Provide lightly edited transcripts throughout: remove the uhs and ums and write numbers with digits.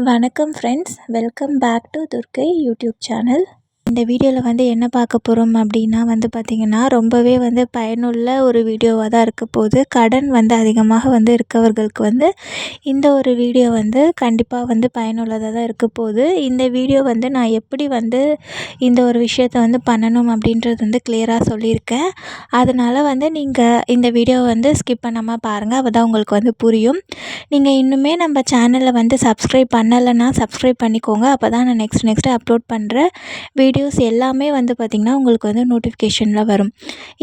வணக்கம் friends, welcome back to Durgai YouTube channel. இந்த வீடியோவில் என்ன பார்க்க போகிறோம் அப்படின்னா பார்த்திங்கன்னா ரொம்பவே பயனுள்ள ஒரு வீடியோவாக தான் இருக்க போகுது. கடன் அதிகமாக இருக்கவர்களுக்கு இந்த ஒரு வீடியோ கண்டிப்பாக பயனுள்ளதாக தான் இருக்க போகுது. இந்த வீடியோ நான் எப்படி இந்த ஒரு விஷயத்தை பண்ணணும் அப்படின்றது கிளியராக சொல்லியிருக்கேன். அதனால் நீங்கள் இந்த வீடியோவை ஸ்கிப் பண்ணாமல் பாருங்கள், அப்போ தான் உங்களுக்கு புரியும். நீங்கள் இன்னுமே நம்ம சேனலை சப்ஸ்கிரைப் பண்ணலைன்னா சப்ஸ்கிரைப் பண்ணிக்கோங்க. அப்போ தான் நான் நெக்ஸ்ட்டு அப்லோட் பண்ணுற வீடியோஸ் எல்லாமே பார்த்திங்கன்னா உங்களுக்கு நோட்டிஃபிகேஷனில் வரும்.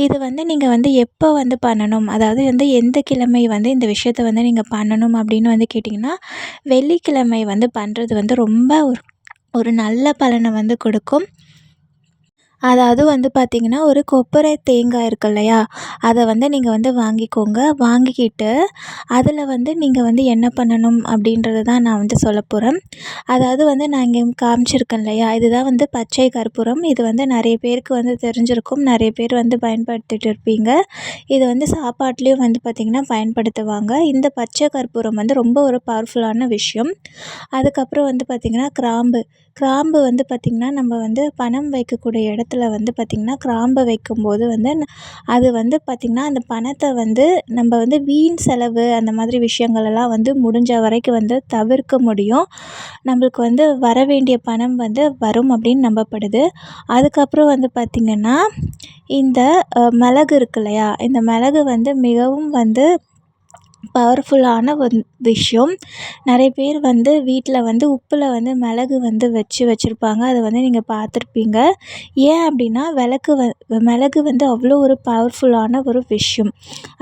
இது நீங்கள் எப்போ பண்ணணும், அதாவது எந்த கிழமை இந்த விஷயத்தை நீங்கள் பண்ணணும் அப்படின்னு கேட்டிங்கன்னா, வெள்ளிக்கிழமை பண்ணுறது ரொம்ப ஒரு நல்ல பலனை கொடுக்கும். அதாவது பார்த்திங்கன்னா, ஒரு கொப்பரை தேங்காய் இருக்கு இல்லையா, அதை நீங்கள் வாங்கிக்கோங்க. வாங்கிக்கிட்டு அதில் நீங்கள் என்ன பண்ணணும் அப்படின்றத தான் நான் சொல்ல போகிறேன். அதாவது நான் இங்கே காமிச்சிருக்கேன் இல்லையா, இதுதான் பச்சை கற்பூரம். இது நிறைய பேருக்கு தெரிஞ்சிருக்கும், நிறைய பேர் பயன்படுத்திட்டு இருப்பீங்க. இது சாப்பாட்லேயும் பார்த்திங்கன்னா பயன்படுத்துவாங்க. இந்த பச்சை கற்பூரம் ரொம்ப ஒரு பவர்ஃபுல்லான விஷயம். அதுக்கப்புறம் பார்த்திங்கன்னா கிராம்பு பார்த்திங்கன்னா நம்ம பணம் வைக்கக்கூடிய இடத்துல பார்த்திங்கன்னா கிராம்பை வைக்கும்போது அது பார்த்திங்கன்னா அந்த பணத்தை நம்ம வீண் செலவு அந்த மாதிரி விஷயங்களெல்லாம் முடிஞ்ச வரைக்கும் தவிர்க்க முடியும். நம்மளுக்கு வர வேண்டிய பணம் வரும் அப்படின்னு நம்பப்படுது. அதுக்கப்புறம் பார்த்திங்கன்னா இந்த மிளகு இருக்கு இல்லையா, இந்த மிளகு மிகவும் பவர்ஃபுல்லான ஒரு விஷயம். நிறைய பேர் வீட்டில் உப்பில் மிளகு வச்சுருப்பாங்க. அதை நீங்கள் பார்த்துருப்பீங்க. ஏன் அப்படின்னா மிளகு அவ்வளோ ஒரு பவர்ஃபுல்லான ஒரு விஷயம்.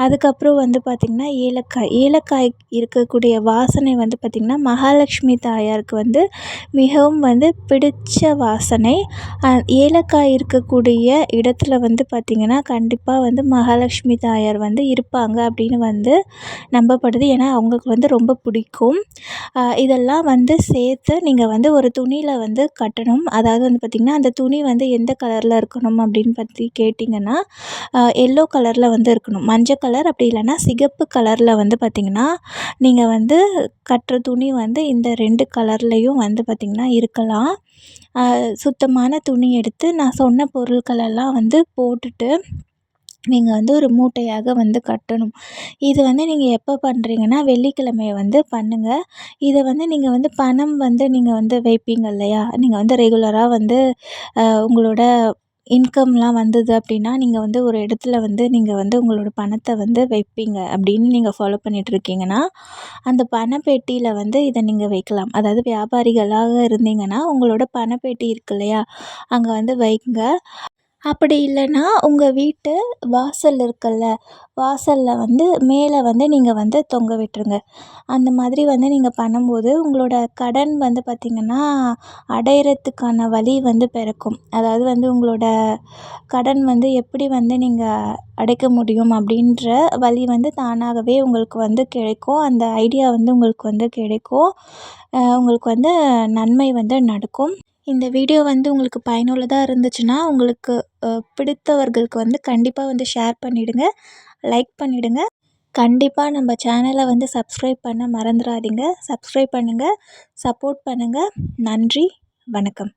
அதுக்கப்புறம் பார்த்திங்கன்னா ஏலக்காய் இருக்கக்கூடிய வாசனை பார்த்திங்கன்னா மகாலட்சுமி தாயாருக்கு மிகவும் பிடிச்ச வாசனை. ஏலக்காய் இருக்கக்கூடிய இடத்துல பார்த்திங்கன்னா கண்டிப்பாக மகாலட்சுமி தாயார் இருப்பாங்க அப்படின்னு நம்பப்படுது. ஏன்னா அவங்களுக்கு ரொம்ப பிடிக்கும். இதெல்லாம் சேர்த்து நீங்கள் ஒரு துணியில் கட்டணும். அதாவது பார்த்திங்கன்னா அந்த துணி எந்த கலரில் இருக்கணும் அப்படின்னு பற்றி கேட்டிங்கன்னா, எல்லோ கலரில் இருக்கணும். மஞ்சள் கலர் அப்படி இல்லைன்னா சிகப்பு கலரில் பார்த்திங்கன்னா நீங்கள் கட்டுற துணி இந்த 2 கலர்லேயும் பார்த்திங்கன்னா இருக்கலாம். சுத்தமான துணி எடுத்து நான் சொன்ன பொருட்களெல்லாம் போட்டுட்டு நீங்கள் ஒரு மூட்டையாக கட்டணும். இது நீங்கள் எப்போ பண்ணுறீங்கன்னா வெள்ளிக்கிழமையை பண்ணுங்கள். இதை நீங்கள் பணம் நீங்கள் வைப்பீங்க இல்லையா, நீங்கள் ரெகுலராக உங்களோட இன்கம்லாம் வந்தது அப்படின்னா நீங்கள் ஒரு இடத்துல நீங்கள் உங்களோட பணத்தை வைப்பீங்க அப்படின்னு நீங்கள் ஃபாலோ பண்ணிகிட்ருக்கீங்கன்னா, அந்த பணப்பெட்டியில் இதை நீங்கள் வைக்கலாம். அதாவது வியாபாரிகளாக இருந்தீங்கன்னா உங்களோட பணப்பெட்டி இருக்கு இல்லையா, அங்கே வைங்க. அப்படி இல்லைன்னா உங்கள் வீட்டு வாசல் இருக்குல்ல, வாசலில் மேலே நீங்கள் தொங்க விட்டுருங்க. அந்த மாதிரி நீங்கள் பண்ணும்போது உங்களோட கடன் பார்த்திங்கன்னா அடையிறதுக்கான வழி பிறக்கும். அதாவது உங்களோட கடன் எப்படி நீங்கள் அடைக்க முடியும் அப்படின்ற வழி தானாகவே உங்களுக்கு கிடைக்கும். அந்த ஐடியா உங்களுக்கு கிடைக்கும். உங்களுக்கு நன்மை நடக்கும். இந்த வீடியோ உங்களுக்கு பயனுள்ளதாக இருந்துச்சுன்னா உங்களுக்கு பிடித்தவர்களுக்கு கண்டிப்பாக ஷேர் பண்ணிவிடுங்க, லைக் பண்ணிவிடுங்க. கண்டிப்பாக நம்ம சேனலை சப்ஸ்கிரைப் பண்ண மறந்துடாதீங்க. சப்ஸ்கிரைப் பண்ணுங்கள், சப்போர்ட் பண்ணுங்கள். நன்றி, வணக்கம்.